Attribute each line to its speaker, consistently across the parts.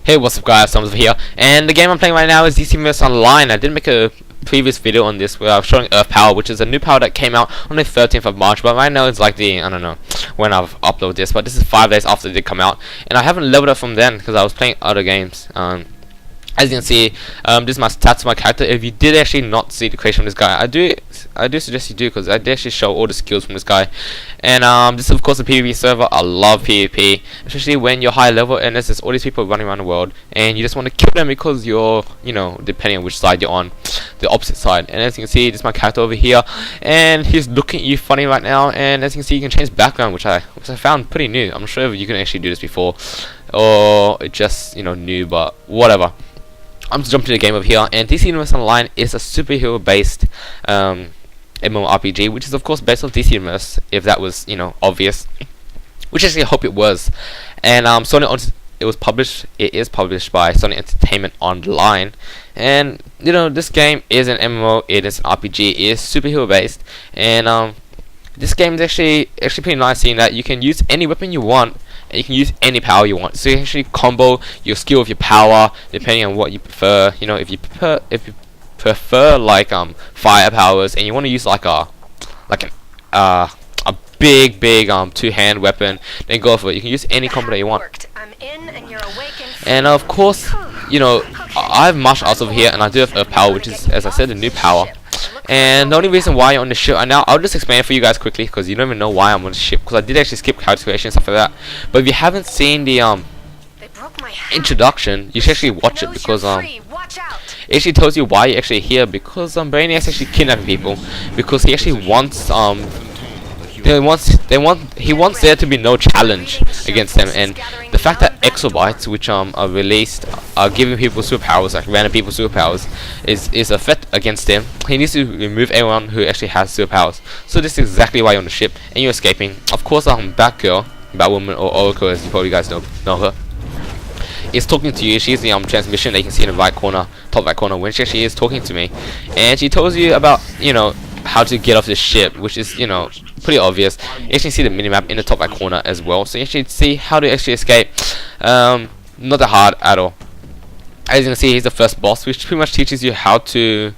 Speaker 1: Hey, what's up guys, Thomas here, and the game I'm playing right now is iMthomaas Online. I did make a previous video on this where I was showing Earth Power, which is a new power that came out on the 13th of March, but right now it's like the, I don't know when I've uploaded this, but this is 5 days after it did come out, and I haven't leveled up from then because I was playing other games. As you can see, this is my stats of my character. If you did actually not see the creation of this guy, I do suggest you do, because I did actually show all the skills from this guy. And this is of course a PvP server. I love PvP, especially when you're high level and there's just all these people running around the world, and you just want to kill them because you're, you know, depending on which side you're on, the opposite side. And as you can see, this is my character over here, and he's looking at you funny right now. And as you can see, you can change background, which I found pretty new. I'm not sure if you can actually do this before, or it just, you know, new, but whatever. I'm just jumping to the game over here, and iMthomaas Online is a superhero based MMORPG, which is of course based on iMthomaas, if that was, you know, obvious, which actually I hope it was. And it is published by Sony Entertainment Online, and you know, this game is an MMO, it is an RPG, it is superhero based, and this game is actually pretty nice, seeing that you can use any weapon you want, and you can use any power you want. So you can actually combo your skill with your power depending on what you prefer. You know, if you prefer like fire powers, and you want to use like a big two-hand weapon, then go for it. You can use any combo that you want. And of course, you know, I have martial arts over here, and I do have Earth Power, which is, as I said, a new power. And the only reason why you're on the ship, and now I'll just explain it for you guys quickly, because you don't even know why I'm on the ship, because I did actually skip character creation and stuff like that. But if you haven't seen the introduction, you should actually watch it, because it actually tells you why you're actually here. Because Brainiac's actually kidnapping people, because he actually wants he wants there to be no challenge against them. And the fact that exobytes, which are released, are giving people superpowers, like random people superpowers, is a threat against them. He needs to remove everyone who actually has superpowers. So this is exactly why you're on the ship and you're escaping. Of course, Batwoman, or Oracle, as you probably guys know her, is talking to you. She's the transmission that you can see in the right corner, top right corner, when she actually is talking to me, and she tells you about, you know, how to get off the ship, which is, you know, pretty obvious. You actually see the minimap in the top right corner as well, so you actually see how to actually escape. Not that hard at all. As you can see, he's the first boss, which pretty much teaches you how to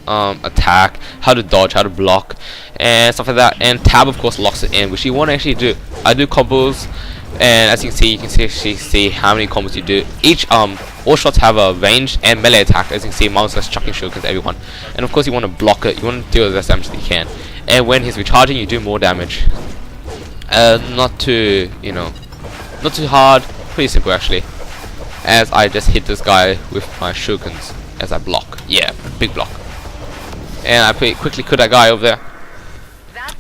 Speaker 1: attack, how to dodge, how to block, and stuff like that. And tab of course locks it in, which you want to actually do. I do combos, and as you can see how many combos you do. Each all shots have a range and melee attack. As you can see, Miles is chucking shurikens at everyone, and of course you want to block it. You want to deal the best damage that you can. And when he's recharging, you do more damage. Not too, you know, not too hard. Pretty simple actually. As I just hit this guy with my shurikens as I block. Yeah, big block. And I pretty quickly killed that guy over there.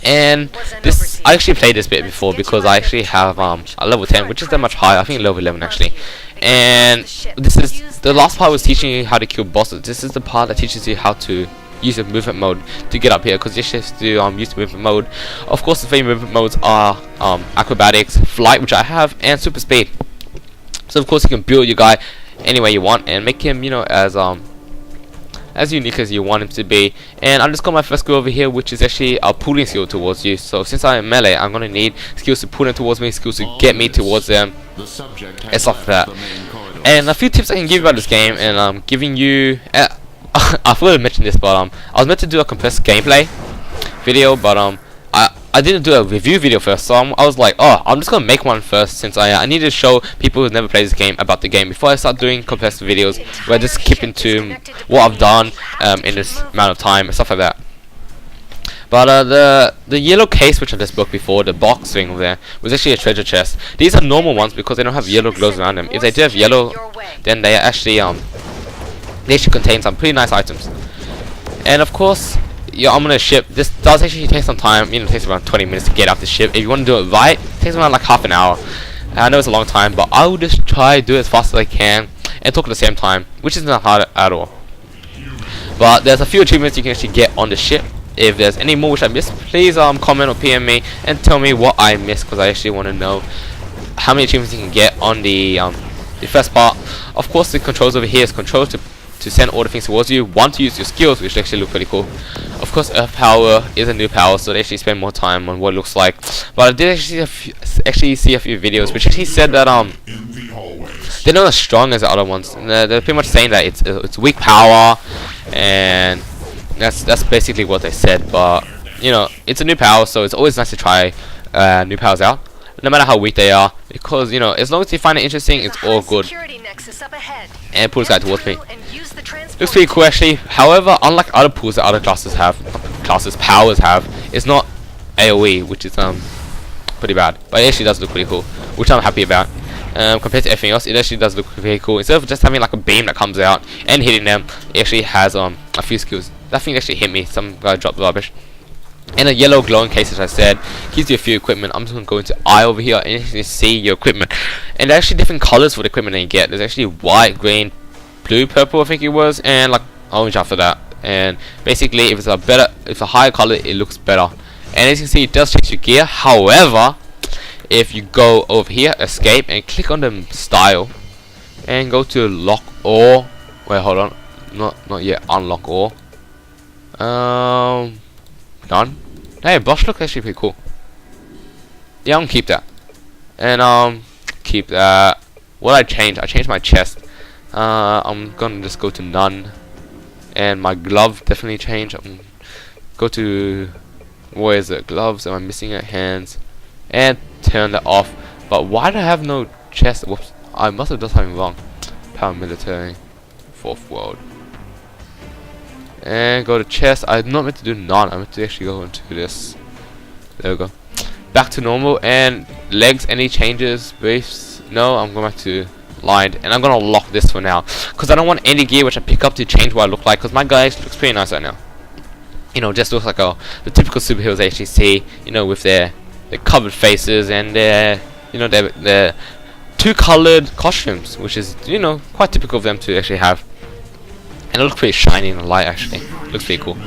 Speaker 1: And this, I actually played this bit before, because I actually have a level 10, which is that much higher. I think level 11 actually. And this is the last part, was teaching you how to kill bosses. This is the part that teaches you how to use the movement mode to get up here, because you have to use the movement mode. Of course, the favorite movement modes are acrobatics, flight, which I have, and super speed. So of course you can build your guy any way you want and make him, you know, as unique as you want him to be. And I just got my first skill over here, which is actually a pulling skill towards you. So since I'm melee, I'm gonna need skills to pull them towards me, skills to get me towards them, and stuff like that. And a few tips I can give you about this game, and I'm giving you. I forgot to mention this, but I was meant to do a compressed gameplay video, but I didn't do a review video first, so I was like, oh, I'm just gonna make one first, since I need to show people who've never played this game about the game before I start doing compressed videos where I just skip into what I've done in this amount of time and stuff like that. But the yellow case, which I just broke before, the box thing over there, was actually a treasure chest. These are normal ones because they don't have yellow glows around them. If they do have yellow, then they actually contain some pretty nice items. And of course, you're on a ship. This does actually take some time. You know, it takes around 20 minutes to get off the ship. If you want to do it right, it takes around like half an hour. I know it's a long time, but I will just try to do it as fast as I can and talk at the same time, which isn't hard at all. But there's a few achievements you can actually get on the ship. If there's any more which I missed, please comment or PM me and tell me what I missed, because I actually want to know how many achievements you can get on the first part. Of course, the controls over here is controls to send all the things towards you. One, to use your skills, which actually look pretty cool. Of course, Earth Power is a new power, so they actually spend more time on what it looks like. But I did actually actually see a few videos which actually said that they're not as strong as the other ones. And they're pretty much saying that it's weak power, and that's basically what they said. But you know, it's a new power, so it's always nice to try new powers out, no matter how weak they are, because you know, as long as you find it interesting, it's all good. And pulls guy towards me. Looks pretty cool actually. However, unlike other pools that other powers have, it's not AoE, which is pretty bad. But it actually does look pretty cool, which I'm happy about. Compared to everything else, it actually does look pretty cool. Instead of just having like a beam that comes out and hitting them, it actually has a few skills. That thing actually hit me. Some guy dropped rubbish. And a yellow glowing case, as I said, gives you a few equipment. I'm just going to go into I over here and you can see your equipment. And there's actually different colors for the equipment that you get. There's actually white, green, blue, purple, I think it was, and like orange after that. And basically, if it's a higher color, it looks better. And as you can see, it does change your gear. However, if you go over here, escape, and click on the style, and go to lock or wait, hold on, not yet, unlock or none. Hey, brush look actually pretty cool. Yeah, I'm gonna keep that. And keep that. What I changed my chest. I'm gonna just go to none. And my glove definitely changed. Go to, where is it? Gloves. Am I missing it? Hands. And turn that off. But why do I have no chest? Whoops. I must have done something wrong. Paramilitary. Fourth world. And go to chest. I'm not meant to do none. I'm meant to actually go into this. There we go. Back to normal. And legs, any changes? Briefs? No, I'm going back to lined. And I'm going to lock this for now, because I don't want any gear which I pick up to change what I look like, because my guy actually looks pretty nice right now. You know, just looks like the typical superheroes I actually see, you know, with their covered faces and their, you know, their two-colored costumes, which is, you know, quite typical of them to actually have. And it looks pretty shiny in the light actually. Looks pretty cool.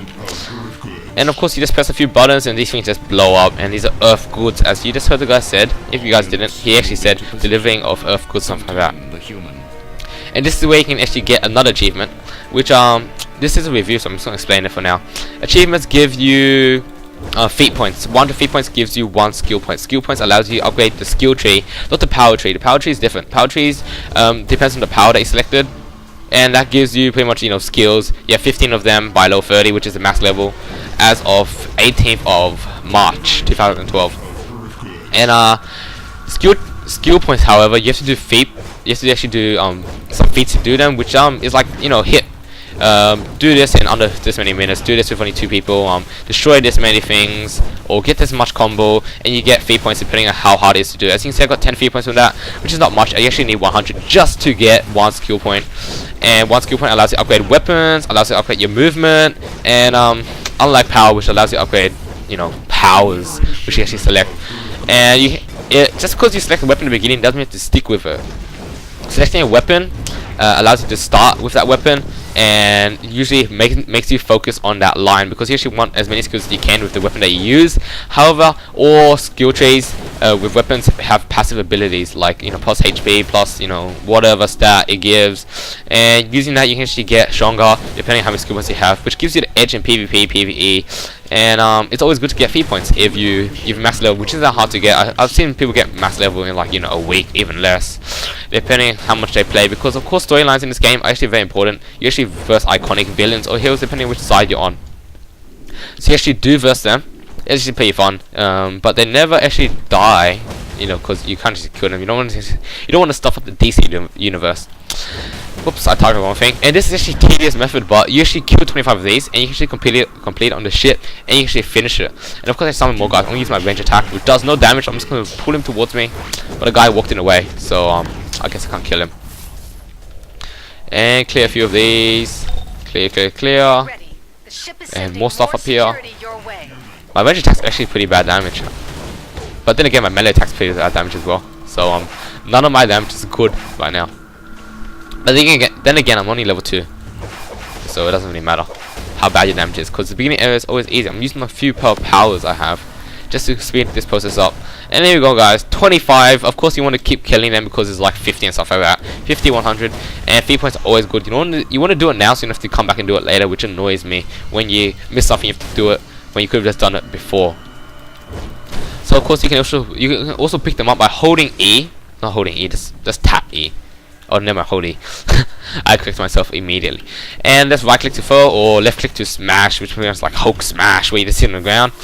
Speaker 1: And of course you just press a few buttons and these things just blow up, and these are earth goods, as you just heard the guy said. If you guys didn't, he actually said delivering of earth goods, something like that. And this is where you can actually get another achievement, which this is a review, so I'm just going to explain it for now. Achievements give you feat points. 1 feat points gives you 1 skill point. Skill points allows you to upgrade the skill tree, not the power tree. The power tree is different. Power trees depends on the power that you selected, and that gives you pretty much, you know, skills. You have 15 of them by level 30, which is the max level, as of 18th of March 2012. And skill points, however, you have to do feat. You have to actually do some feats to do them, which is like, you know, hit. Do this in under this many minutes, do this with only 2 people, destroy this many things, or get this much combo, and you get feat points depending on how hard it is to do. As you can see, I got 10 feat points from that, which is not much. I actually need 100 just to get 1 skill point. And 1 skill point allows you to upgrade weapons, allows you to upgrade your movement, and unlike power, which allows you to upgrade, you know, powers, which you actually select. And just because you select a weapon in the beginning doesn't mean you have to stick with it. Selecting a weapon allows you to start with that weapon, and usually makes you focus on that line, because you actually want as many skills as you can with the weapon that you use. However, all skill trees with weapons have passive abilities, like, you know, plus HP, plus, you know, whatever stat it gives, and using that you can actually get stronger depending on how many skill points you have, which gives you the edge in PvP, PvE. And it's always good to get feat points if you've max level, which isn't that hard to get. I've seen people get max level in, like, you know, a week, even less, depending on how much they play, because of course storylines in this game are actually very important. You actually verse iconic villains or heroes depending on which side you're on, so you actually do verse them. It's actually pretty fun, but they never actually die, you know, because you can't just kill them. You don't want to stuff up the DC universe. Whoops, I typed the wrong thing. And this is actually a tedious method, but you actually kill 25 of these, and you can actually complete it on the ship, and you can actually finish it. And of course I summon more guys. I'm gonna use my range attack, which does no damage. I'm just gonna pull him towards me, but the guy walked in the way, so I guess I can't kill him. And clear a few of these. Clear. And more stuff up here. My range attack's actually pretty bad damage, but then again my melee attack's pretty bad damage as well. So none of my damage is good right now. But then again, I'm only level 2, so it doesn't really matter how bad your damage is, because the beginning area is always easy. I'm using a few powers I have just to speed this process up. And there you go, guys. 25. Of course, you want to keep killing them because it's like 50 and stuff like that. 50, 100, and feat points are always good. You want to do it now, so you don't have to come back and do it later, which annoys me. When you miss something, you have to do it when you could have just done it before. So of course you can also pick them up by holding E, not holding E, just tap E. Oh, never mind, hold E. I clicked myself immediately. And let's right click to throw or left click to smash, which means like Hulk smash, where you just sit on the ground.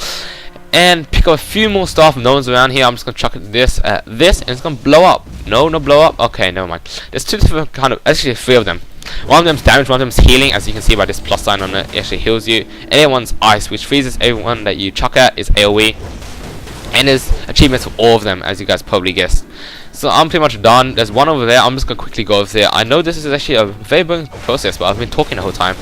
Speaker 1: And pick up a few more stuff. No one's around here. I'm just gonna chuck this at this, and it's gonna blow up. No blow up. Okay, never mind. There's two different kind of, actually three of them. One of them's damage, one of them's healing, as you can see by this plus sign on it. It actually heals you. And the other one's ice, which freezes everyone that you chuck at. Is AOE. And there's achievements for all of them, as you guys probably guessed. So I'm pretty much done. There's one over there. I'm just gonna quickly go over there. I know this is actually a very boring process, but I've been talking the whole time.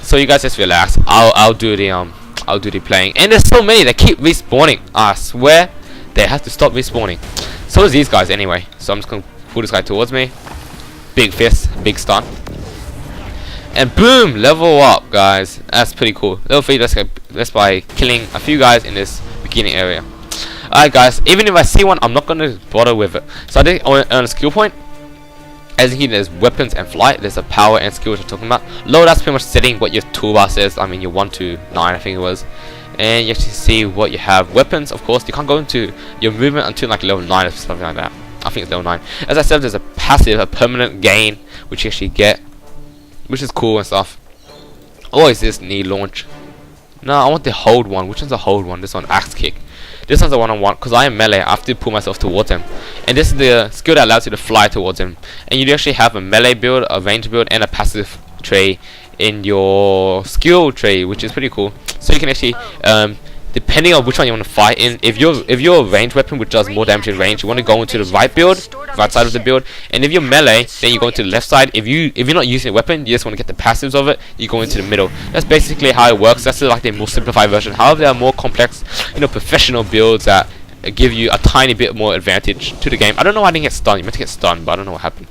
Speaker 1: So you guys just relax. I'll do the playing. And there's so many that keep respawning. I swear they have to stop respawning. So is these guys anyway. So I'm just gonna pull this guy towards me. Big fist, big stun. And boom, level up, guys. That's pretty cool. Level 3, that's by killing a few guys in this beginning area. Alright guys, even if I see one, I'm not gonna bother with it. So I did earn a skill point. As you can see, there's weapons and flight. There's a power and skill which I'm talking about. Low, that's pretty much setting what your toolbar says. I mean your 1 to 9 I think it was. And you actually see what you have. Weapons, of course, you can't go into your movement until like level 9 or something like that. I think it's level 9. As I said, there's a passive, a permanent gain, which you actually get, which is cool and stuff. Or is this knee launch? No, I want the hold one. Which one's the hold one? This one, axe kick. This one's the one I want, because I am melee. I have to pull myself towards him. And this is the skill that allows you to fly towards him. And you actually have a melee build, a range build, and a passive tray in your skill tray, which is pretty cool. So you can actually, depending on which one you want to fight in, if you're a range weapon which does more damage in range, you want to go into the right side of the build. And if you're melee, then you go into the left side. If you're not using a weapon, you just want to get the passives of it, you go into the middle. That's basically how it works. That's like the more simplified version. However, there are more complex, professional builds that give you a tiny bit more advantage to the game. I don't know why I didn't get stunned. You meant to get stunned, but I don't know what happened.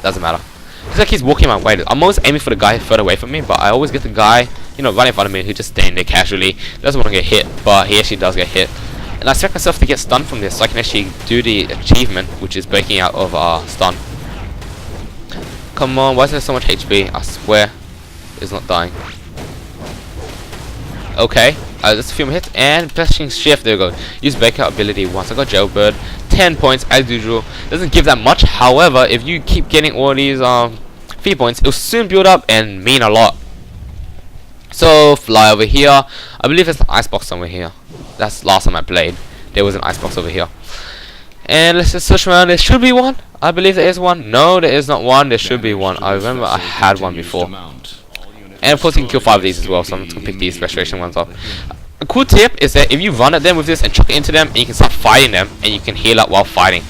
Speaker 1: Doesn't matter. This guy keeps walking my way. I'm always aiming for the guy further away from me, but I always get the guy, right in front of me, who just standing there casually. Doesn't want to get hit, but he actually does get hit. And I expect myself to get stunned from this, so I can actually do the achievement, which is breaking out of our stun. Come on, why is there so much HP? I swear, it's not dying. Okay, just a few more hits, and pressing shift, there we go. Use breakout ability once. I got jailbird, 10 points as usual. Doesn't give that much, however, if you keep getting all these free points, it'll soon build up and mean a lot. So, fly over here. I believe there's an icebox somewhere here. That's last time I played. There was an icebox over here. And let's just search around. There should be one. I believe there is one. No, there is not one. There should be one. I remember I had one before. And of course you can kill 5 of these as well, so I'm just going to pick these restoration ones up. A cool tip is that if you run at them with this and chuck it into them, and you can start fighting them, and you can heal up while fighting.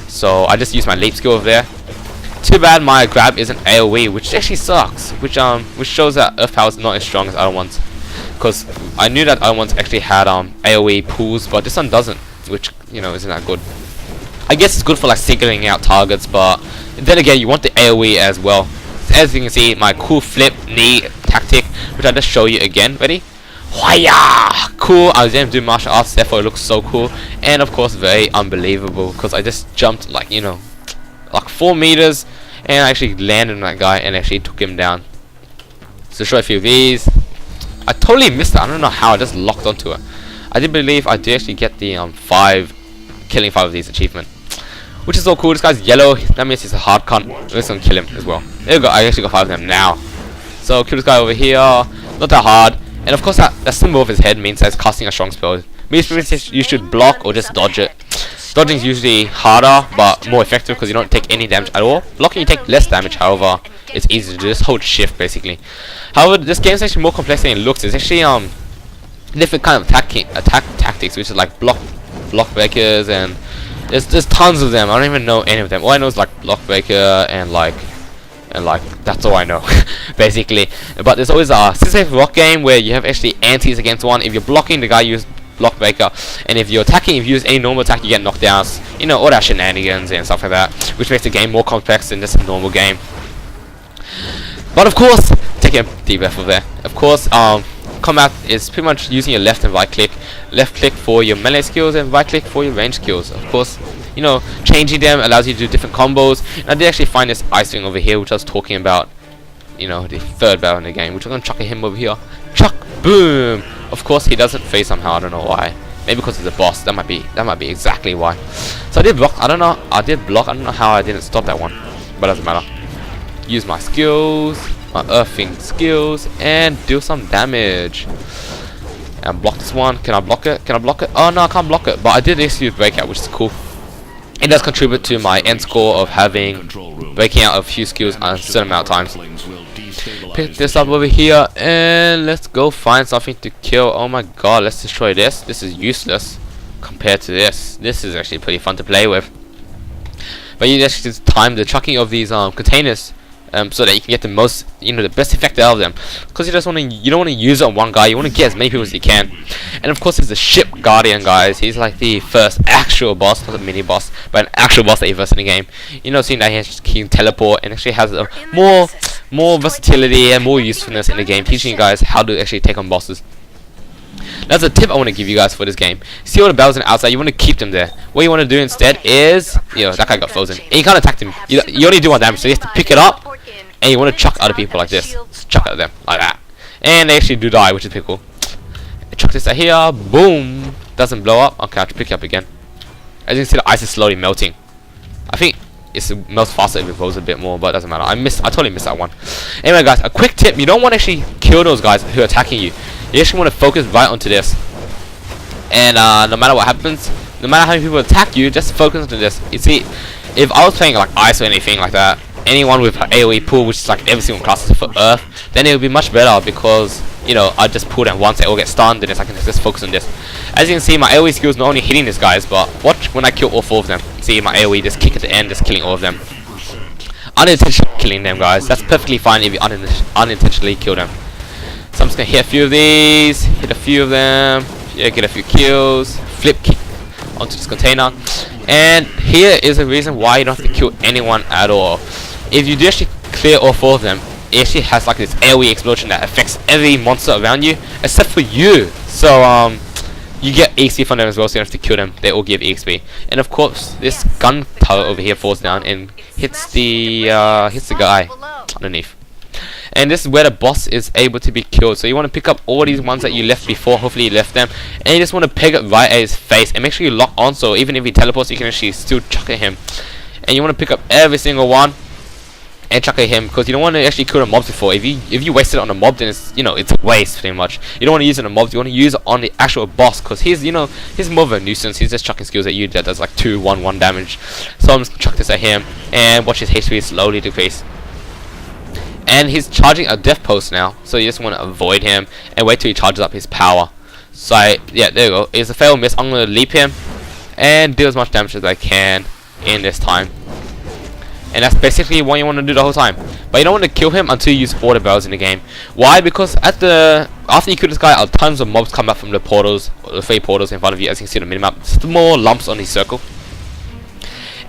Speaker 1: So I just used my leap skill over there. Too bad my grab isn't AOE, which actually sucks. Which shows that Earth Power is not as strong as other ones. Because I knew that other ones actually had AOE pools, but this one doesn't, which isn't that good. I guess it's good for like singling out targets, but then again you want the AOE as well. As you can see, my cool flip knee tactic, which I just show you again. Ready? Whya! Cool. I was able to do martial arts, therefore it looks so cool, and of course very unbelievable because I just jumped like 4 meters, and I actually landed on that guy and actually took him down. So show a few of these. I totally missed it. I don't know how. I just locked onto it. I did believe I did actually get the killing 5 of these achievement, which is so cool. This guy's yellow. That means he's a hard cunt. We're just gonna kill him as well. There we go. I actually got 5 of them now. So kill this guy over here. Not that hard. And of course that symbol of his head means that it's casting a strong spell. Means you should block or just dodge it. Dodging is usually harder but more effective because you don't take any damage at all. Blocking you take less damage, however it's easy to do. Just hold shift basically. However, this game is actually more complex than it looks. It's actually different kind of attack tactics, which is like block breakers, and there's tons of them. I don't even know any of them. All I know is like block breaker and like that's all I know basically. But there's always a 6 rock game where you have actually antis against one. If you're blocking, the guy uses block breaker, and if you're attacking, if you use any normal attack, you get knockdowns, all that shenanigans and stuff like that, which makes the game more complex than just a normal game. But of course, take a deep breath over there. Of course, combat is pretty much using your left and right click. Left click for your melee skills and right click for your range skills. Of course, changing them allows you to do different combos. And I did actually find this ice thing over here, which I was talking about, the 3rd battle in the game, which I'm gonna chuck at him over here. Chuck! Boom! Of course, he doesn't phase somehow. I don't know why. Maybe because it's a boss. That might be exactly why. So I did block. I don't know. I did block. I don't know how I didn't stop that one, but it doesn't matter. Use my skills, my earthing skills, and do some damage. And block this one. Can I block it? Can I block it? Oh no, I can't block it. But I did actually use breakout, which is cool. It does contribute to my end score of having breaking out a few skills a certain amount of times. Pick this up over here and let's go find something to kill. Oh my god, let's destroy this. This is useless compared to this. This is actually pretty fun to play with. But you actually just time the chucking of these containers so that you can get the most, the best effect out of them. Because you don't want to use it on one guy. You want to get as many people as you can. And of course, there's the ship guardian, guys. He's like the first actual boss, not a mini boss, but an actual boss that you verse in the game. Seeing that he can teleport and actually has a more versatility and more usefulness in the game, teaching you guys how to actually take on bosses. That's a tip I want to give you guys for this game. See all the bells on the outside, you want to keep them there. What you want to do instead is, that guy got frozen. And you can't attack him. You only do 1 damage, so you have to pick it up, and you want to chuck other people like this. Chuck at them, like that. And they actually do die, which is pretty cool. Chuck this out here, boom. Doesn't blow up. Okay, I have to pick it up again. As you can see, the ice is slowly melting. I think it melts faster if it blows a bit more, but it doesn't matter. I totally missed that one. Anyway, guys, a quick tip: you don't want to actually kill those guys who are attacking you. You actually want to focus right onto this. And no matter what happens, no matter how many people attack you, just focus onto this. You see, if I was playing like ice or anything like that, anyone with AoE pool, which is like every single class for Earth, then it would be much better because I just pull them once, they all get stunned, and I can just focus on this. As you can see, my AoE skills not only hitting these guys, but watch when I kill all 4 of them. See my AoE just kick at the end, just killing all of them. Unintentionally killing them, guys. That's perfectly fine if you unintentionally kill them. So I'm just gonna hit a few of these, hit a few of them, get a few kills, flip kick onto this container. And here is a reason why you don't have to kill anyone at all. If you do actually clear all 4 of them, it actually has like this AoE explosion that affects every monster around you except for you. So you get EXP from them as well, so you don't have to kill them. They all give EXP. And of course, this gun turret over here falls down and hits the guy underneath. And this is where the boss is able to be killed. So you want to pick up all these ones that you left before. Hopefully you left them, and you just want to peg it right at his face and make sure you lock on, so even if he teleports, you can actually still chuck at him. And you want to pick up every single one and chuck at him, because you don't want to actually kill the mobs before. If you waste it on a mob, then it's it's a waste pretty much. You don't want to use it on the mobs. You want to use it on the actual boss, because he's he's more of a nuisance. He's just chucking skills at you that does like 2-1-1 damage. So I'm just gonna chuck this at him and watch his HP slowly decrease. And he's charging a death post now, so you just want to avoid him and wait till he charges up his power. So yeah, there you go. It's a fail miss. I'm gonna leap him and do as much damage as I can in this time. And that's basically what you want to do the whole time. But you don't want to kill him until you use all the barrels in the game. Why? Because after you kill this guy, tons of mobs come up from the portals, the 3 portals in front of you, as you can see on the minimap. Small lumps on his circle.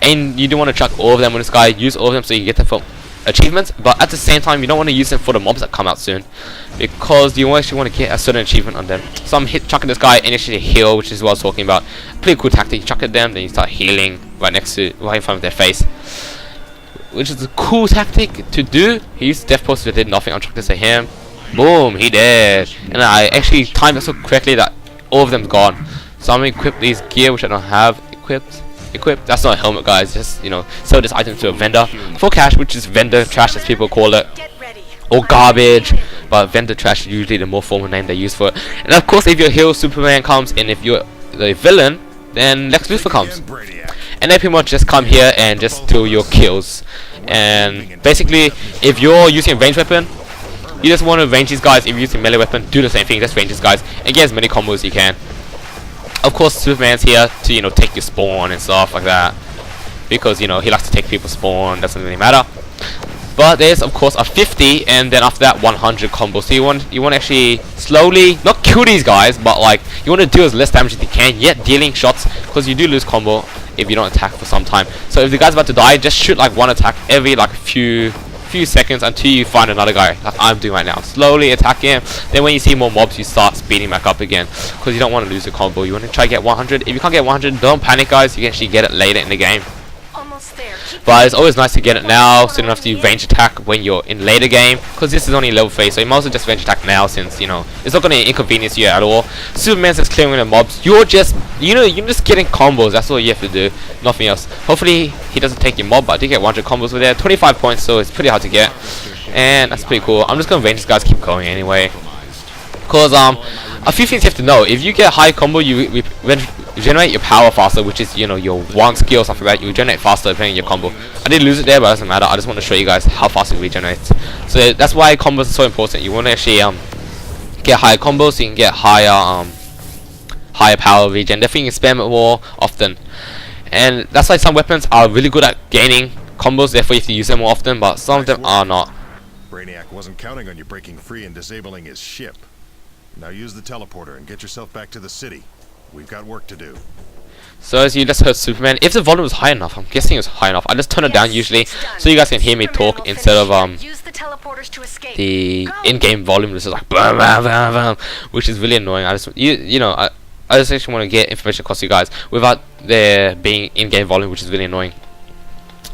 Speaker 1: And you do want to chuck all of them on this guy, use all of them so you get them from achievements, but at the same time you don't want to use them for the mobs that come out soon, because you actually want to get a certain achievement on them. So I'm chucking this guy and actually heal, which is what I was talking about. Pretty cool tactic. You chuck at them, then you start healing right in front of their face, which is a cool tactic to do. He used death post, but did nothing. I'm chucking this at him, boom, he dead. And I actually timed it so correctly that all of them's gone. So I'm gonna equip these gear, which I don't have equipped. That's not a helmet, guys. Just sell this item to a vendor for cash, which is vendor trash as people call it, or garbage. But vendor trash is usually the more formal name they use for it. And of course, if your hero Superman comes, and if you're the villain, then Lex Luthor comes, and they pretty much just come here and just steal your kills. And basically, if you're using a ranged weapon, you just want to range these guys. If you're using melee weapon, do the same thing. Just range these guys and get as many combos as you can. Of course, Superman's here to take your spawn and stuff like that, because he likes to take people's spawn. Doesn't really matter. But there's of course a 50, and then after that 100 combo. So you want to actually slowly not kill these guys, but like you want to do as less damage as you can, yet dealing shots, because you do lose combo if you don't attack for some time. So if the guy's about to die, just shoot like one attack every like few seconds until you find another guy, like I'm doing right now. Slowly attack him, then when you see more mobs, you start speeding back up again, because you don't want to lose the combo. You want to try to get 100. If you can't get 100, don't panic, guys. You can actually get it later in the game. But it's always nice to get it now, so you don't have to range attack when you're in later game, because this is only level 3, so you might as well just range attack now, since you know it's not going to inconvenience you at all. Superman's just clearing the mobs. You're just you're just getting combos. That's all you have to do, nothing else. Hopefully he doesn't take your mob, but I did get 100 combos with there, 25 points, so it's pretty hard to get, and that's pretty cool. I'm just gonna range these guys, keep going anyway, because a few things you have to know. If you get high combo, you regenerate your power faster, which is your one skill or something like that. You regenerate faster depending on your combo. I did lose it there, but it doesn't matter. I just want to show you guys how fast it regenerates. So that's why combos are so important. You want to actually get higher combos so you can get higher power regen. Definitely you can spam it more often, and that's why some weapons are really good at gaining combos. Therefore you have to use them more often, but some of them are not.
Speaker 2: Brainiac wasn't counting on you breaking free and disabling his ship. Now use the teleporter and get yourself back to the city. We've got work to do.
Speaker 1: So as you just heard Superman, if the volume was high enough, I'm guessing it was high enough, I just turn it down usually so you guys can hear me talk instead of the in-game volume, which is like blah, blah, blah, blah, which is really annoying. I just I just actually want to get information across to you guys without there being in-game volume, which is really annoying.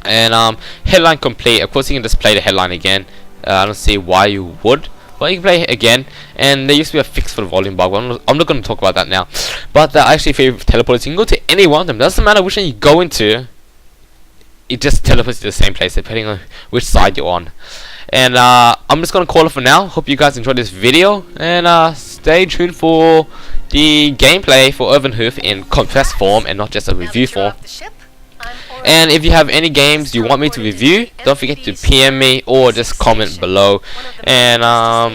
Speaker 1: And headline complete. Of course you can just play the headline again. I don't see why you would. But you can play it again, and there used to be a fix for the volume bug. I'm not going to talk about that now. But the actually favorite teleporters, you can go to any one of them. Doesn't matter which one you go into. It just teleports to the same place depending on which side you're on. And I'm just going to call it for now. Hope you guys enjoyed this video, and stay tuned for the gameplay for Urbanhoof in compressed form and not just a review form. And if you have any games you want me to review, don't forget to PM me or just comment below. And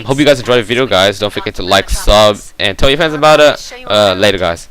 Speaker 1: hope you guys enjoyed the video, guys. Don't forget to like, sub, and tell your friends about it. Later, guys.